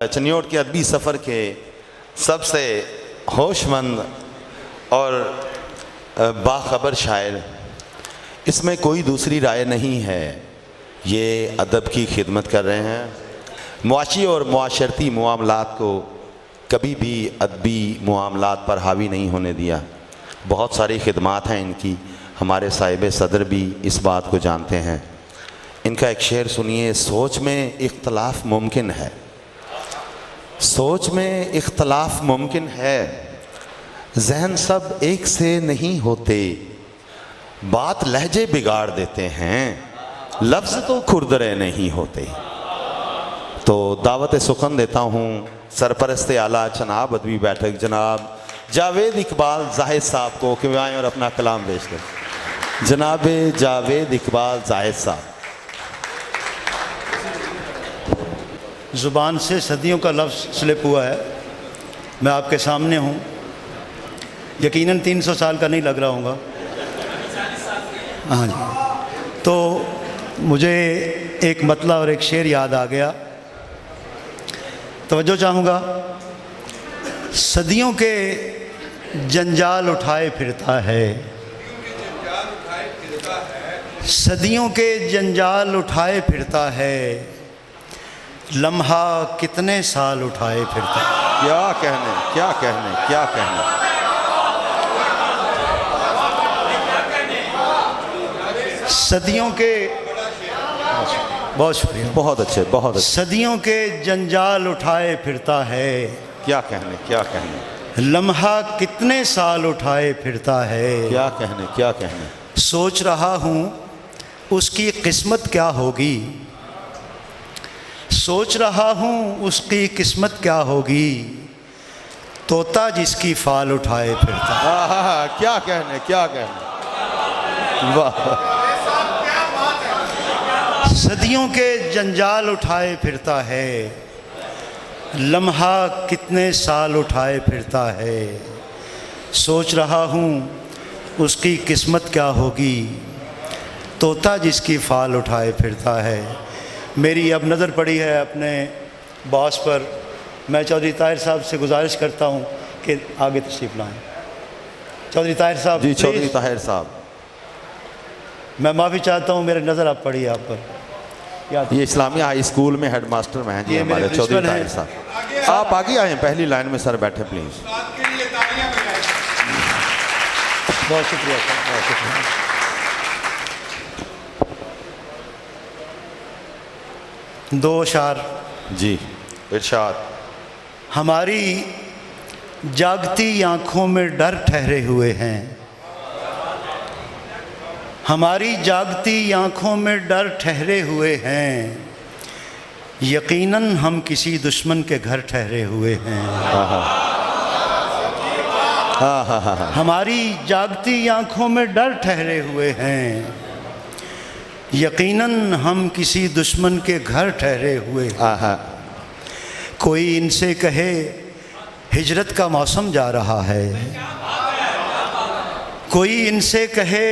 चनियोट के अदबी सफ़र के सबसे होशमंद और बाखबर शायर, इसमें कोई दूसरी राय नहीं है। ये अदब की खिदमत कर रहे हैं। मुआशी और मुआशरती मामलात को कभी भी अदबी मामलात पर हावी नहीं होने दिया। बहुत सारी खिदमात हैं इनकी, हमारे साहिब सदर भी इस बात को जानते हैं। इनका एक शेर सुनिए। सोच में इख्तलाफ मुमकिन है, सोच में इख्तलाफ मुमकिन है, जहन सब एक से नहीं होते, बात लहजे बिगाड़ देते हैं, लफ्ज़ तो खुरदरे नहीं होते। तो दावत सुखन देता हूँ सरपरस्त आला जनाब अदबी बैठक जनाब जावेद इकबाल जाहिद साहब को कि आएँ और अपना कलाम पेश करें। जनाब जावेद इकबाल जाहिद साहब। ज़ुबान से सदियों का लफ्ज़ स्लिप हुआ है, मैं आपके सामने हूँ। यकीनन 300 साल का नहीं लग रहा होगा। हाँ जी। तो मुझे एक मतला और एक शेर याद आ गया, तवज्जो चाहूँगा। सदियों के जंजाल उठाए फिरता है, सदियों के जंजाल उठाए फिरता है, लम्हा कितने साल उठाए फिरता है। क्या कहने, क्या कहने, क्या कहने। सदियों के, बहुत शुक्रिया, बहुत अच्छे, बहुत अच्छे। सदियों के जंजाल उठाए फिरता है, क्या कहने, क्या कहने। लम्हा कितने साल उठाए फिरता है। क्या कहने, क्या कहने। सोच रहा हूँ उसकी किस्मत क्या होगी, सोच रहा हूँ उसकी किस्मत क्या होगी, तोता जिसकी फाल उठाए फिरता। क्या कहने, क्या कहने। वाह। सदियों के जंजाल उठाए फिरता है, लम्हा कितने साल उठाए फिरता है, सोच रहा हूँ उसकी किस्मत क्या होगी, तोता जिसकी फाल उठाए फिरता है। मेरी अब नज़र पड़ी है अपने बॉस पर। मैं चौधरी ताहिर साहब से गुजारिश करता हूँ कि आगे तशरीफ़ लाएँ। चौधरी ताहिर साहब। जी चौधरी ताहिर साहब। मैं माफ़ी चाहता हूँ, मेरी नज़र आप पड़ी है आप पर। ये इस्लामिया हाई स्कूल में हेडमास्टर में हैं जी हमारे चौधरी ताहिर साहब। आप आगे आए, पहली लाइन में सर बैठे प्लीज़। बहुत शुक्रिया सर, बहुत शुक्रिया। दो अशार जी इरशाद। हमारी जागती आँखों में डर ठहरे हुए हैं, हमारी जागती आँखों में डर ठहरे हुए हैं, यकीनन हम किसी दुश्मन के घर ठहरे हुए हैं। हमारी जागती आँखों में डर ठहरे हुए हैं, यकीनन हम किसी दुश्मन के घर ठहरे हुए। कोई इनसे कहे हिजरत का मौसम जा रहा है, कोई इनसे कहे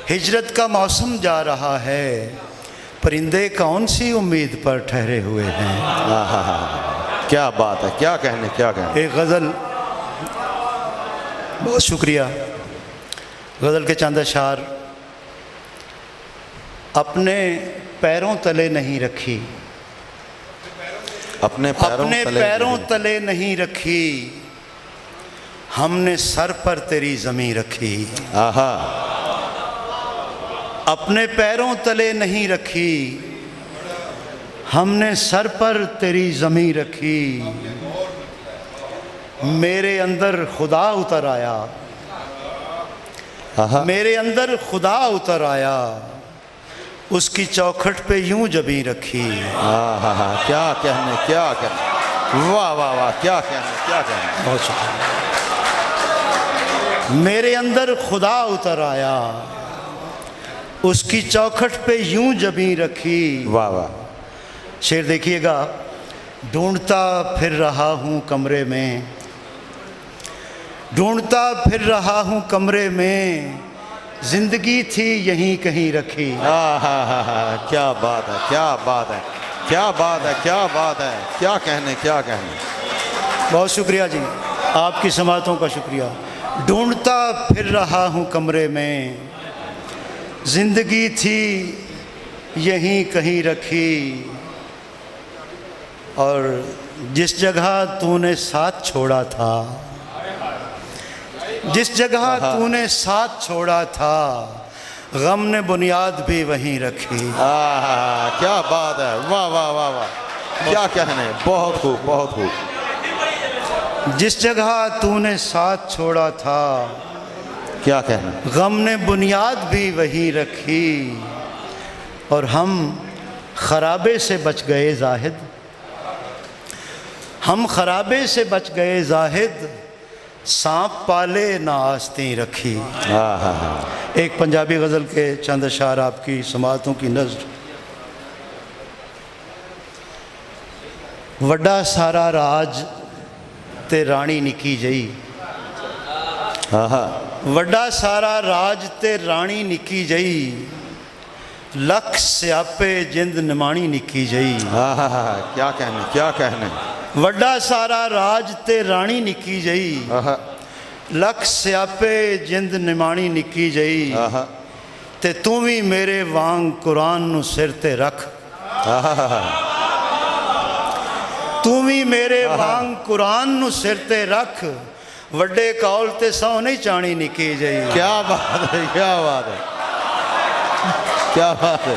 हिजरत का मौसम जा रहा है, परिंदे कौन सी उम्मीद पर ठहरे हुए हैं। क्या बात है, क्या कहने, क्या कहने। एक गज़ल, बहुत शुक्रिया। गज़ल के चंद अशार। अपने पैरों तले नहीं रखी, अपने पैरों तले नहीं रखी, हमने सर पर तेरी ज़मीं रखी। अपने पैरों तले नहीं रखी, हमने सर पर तेरी ज़मीं रखी, मेरे अंदर खुदा उतर आया, मेरे अंदर खुदा उतर आया, उसकी चौखट पे यूं जबी रखी। क्या कहने, क्या कहने। वाह वाह वाह, क्या कहने, क्या कहने। बहुत शुक्रिया। मेरे अंदर खुदा उतर आया, उसकी चौखट पे यूं जबी रखी। वाह वाह। शेर देखिएगा। ढूंढता फिर रहा हूँ कमरे में, ढूंढता फिर रहा हूँ कमरे में, जिंदगी थी यहीं कहीं रखी। क्या बात है, क्या बात है, क्या बात है, क्या बात है, क्या कहने, क्या कहने। बहुत शुक्रिया जी, आपकी समातों का शुक्रिया। ढूंढता फिर रहा हूँ कमरे में, जिंदगी थी यहीं कहीं रखी, और जिस जगह तूने साथ छोड़ा था, जिस जगह तूने साथ छोड़ा था, गम ने बुनियाद भी वहीं रखी। क्या बात है, वाह वाह वाह वाह, क्या कहने, बहुत खूब, बहुत खूब। जिस जगह तूने साथ छोड़ा था, क्या कहने, गम ने बुनियाद भी वहीं रखी, और हम खराबे से बच गए जाहिद, हम खराबे से बच गए जाहिद, सांप पाले ना आस्तीं रखी। एक पंजाबी गज़ल के चंद अशार आपकी समातों की नज़र। वड्डा सारा राज ते रानी निकी जई, वड्डा सारा राज ते रानी निकी जई, लख स्यापे जिंद निमाणी निकी जई। क्या कहने, क्या कहने। वड्डा सारा राज ते रानी निकी जई, लख स्यापे जिंद निमाणी निकी जई, ते तू भी मेरे वांग कुरान नू सिर ते रख, तू भी मेरे वांग कुरान नू सिर ते रख, वड्डे कौल ते सौ नहीं चाणी निकी जई। क्या बात है, क्या बात है, क्या बात है,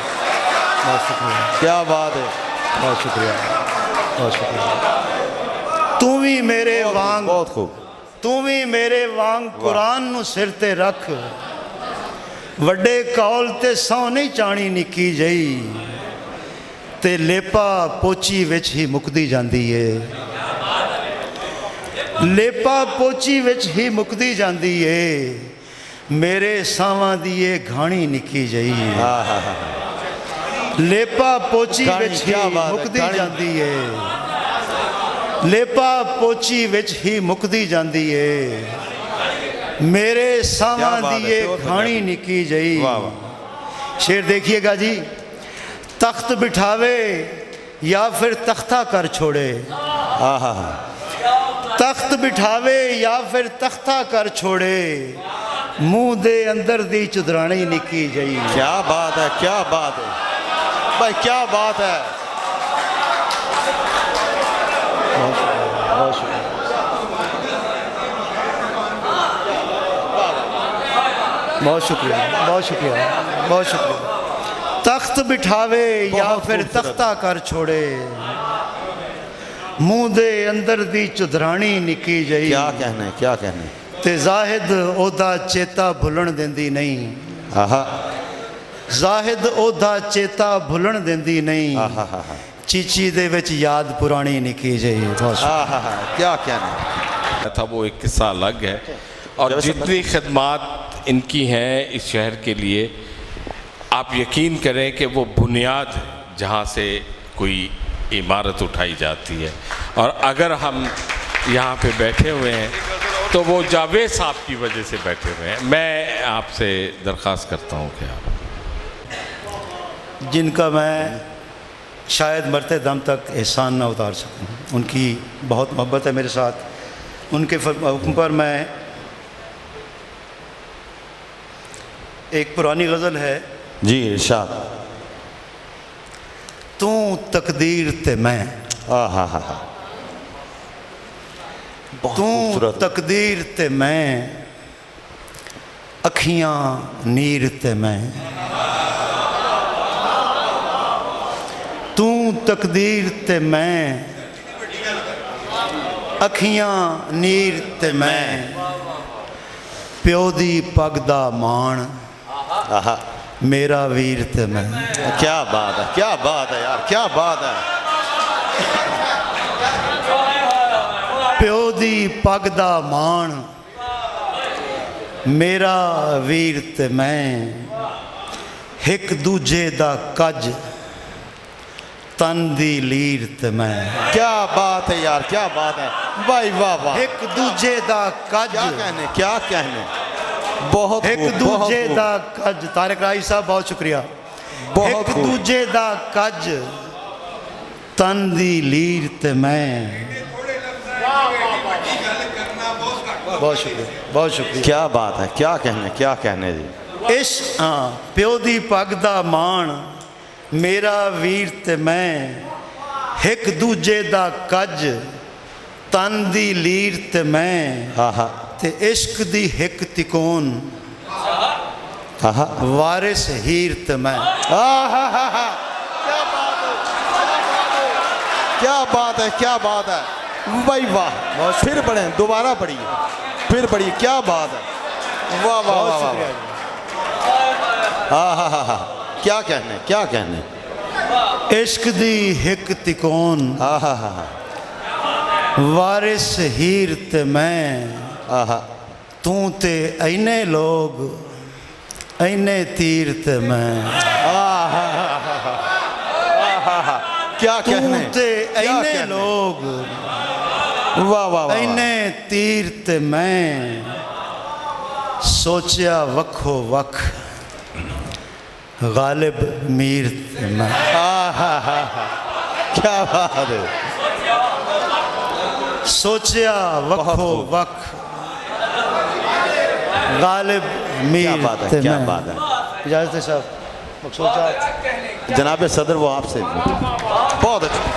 बहुत शुक्रिया, क्या बात है, बहुत शुक्रिया, बहुत शुक्रिया। तू भी मेरे वांग, बहुत खूब, तू भी मेरे वांग कुरान नू सिर ते रख, वड्डे कौल ते सौ नहीं चाणी निकी जई, ते लेपा पोची विच ही मुकदी जांदी है, लेपा पोची विच ही मुकदी जांदी है, मेरे सावां दी ये घाणी निकी जई। लेपा पोची विच ही मुकदी जांदी है, लेपा पोची विच ही मुकदी जांदी है, मेरे सावां दी ये घाणी निकी जई। शेर देखिएगा जी। तख्त बिठावे या फिर तख्ता कर छोड़े, तख्त बिठावे या फिर तख्ता कर छोड़े, मुंह दे अंदर दी चुदरानी निकी जई। क्या बात है, क्या बात है भाई, क्या बात है। बहुत शुक्रिया, बहुत शुक्रिया, बहुत शुक्रिया, बहुत शुक्रिया। तख्त बिठावे या फिर तख्ता कर छोड़े, मुंह दे अंदर दी चुदरानी निकी जई। क्या कहने, क्या कहने। ते जाहिद ओदा चेता भुलन देंदी नहीं, जाहिद ओदा चेता भुलन देंदी नहीं, चीची दे विच याद पुरानी निकी जई। क्या कहने था, वो एक किस्सा अलग है। और जितनी खिदमात इनकी हैं इस शहर के लिए, आप यकीन करें कि वो बुनियाद जहाँ से कोई इमारत उठाई जाती है, और अगर हम यहाँ पे बैठे हुए हैं तो वो जावेद साहब की वजह से बैठे हुए हैं। मैं आपसे दरख्वास्त करता हूँ कि आप, जिनका मैं शायद मरते दम तक एहसान ना उतार सकूं, उनकी बहुत मोहब्बत है मेरे साथ। उनके हुक्म पर मैं, एक पुरानी गज़ल है जी, इरशाद। तू तकदीर ते मैं, तू तकदीर ते मैं, अखियां नीर ते मैं, तू तकदीर ते मैं, अखियां नीर ते मैं, प्यो दी पग दा मान, मेरा वीर ते मैं। क्या बात है, क्या बात है यार, क्या बात है। प्यो दी पग दा मान, मेरा वीर ते मैं, हिक दूजे दा कज, तन दी लीर ते मैं। क्या बात है यार, क्या बात है भाई, वाह वाह। एक दूजे दा कज, क्या कहने, क्या कहने। बहुत एक दूजे दा कज। तारिक राही साहब बहुत शुक्रिया। एक दूजे दा कज, तन दी लीर ते मैं। बहुत शुक्रिया, बहुत शुक्रिया। क्या बात है, क्या कहने जी। इस प्यो दी पग दा मान मेरा वीर ते मैं, एक दूजे दा कज तन दी लीर ते मैं, आहा ते इश्क दी हिक तिकोन आहा वारिस हीर ते मैं। आहा क्या बात है, क्या बात है भाई, वाह। फिर पढ़े, दोबारा पढ़िए, फिर पढ़िए, क्या बात है, वाह वाह वाह वाह। आहा क्या कहने। इश्क दी हिक तिकोन आहा वारिस हीर ते मैं, आहा तू ते ऐने लोग ऐने तीर ते मैं। क्या कहने, तू ते ऐने लोग वाह वाह वाह। ऐने तीर ते मैं, सोचिया वखो वख गालिब मीर ते मैं। क्या बात है, सोचिया वखो वख गालिब मीर क्या बात है, ते क्या मैं। बात है। इजाज़त है साहब, मकसूद साहब। जनाब सदर वो आपसे बहुत अच्छा।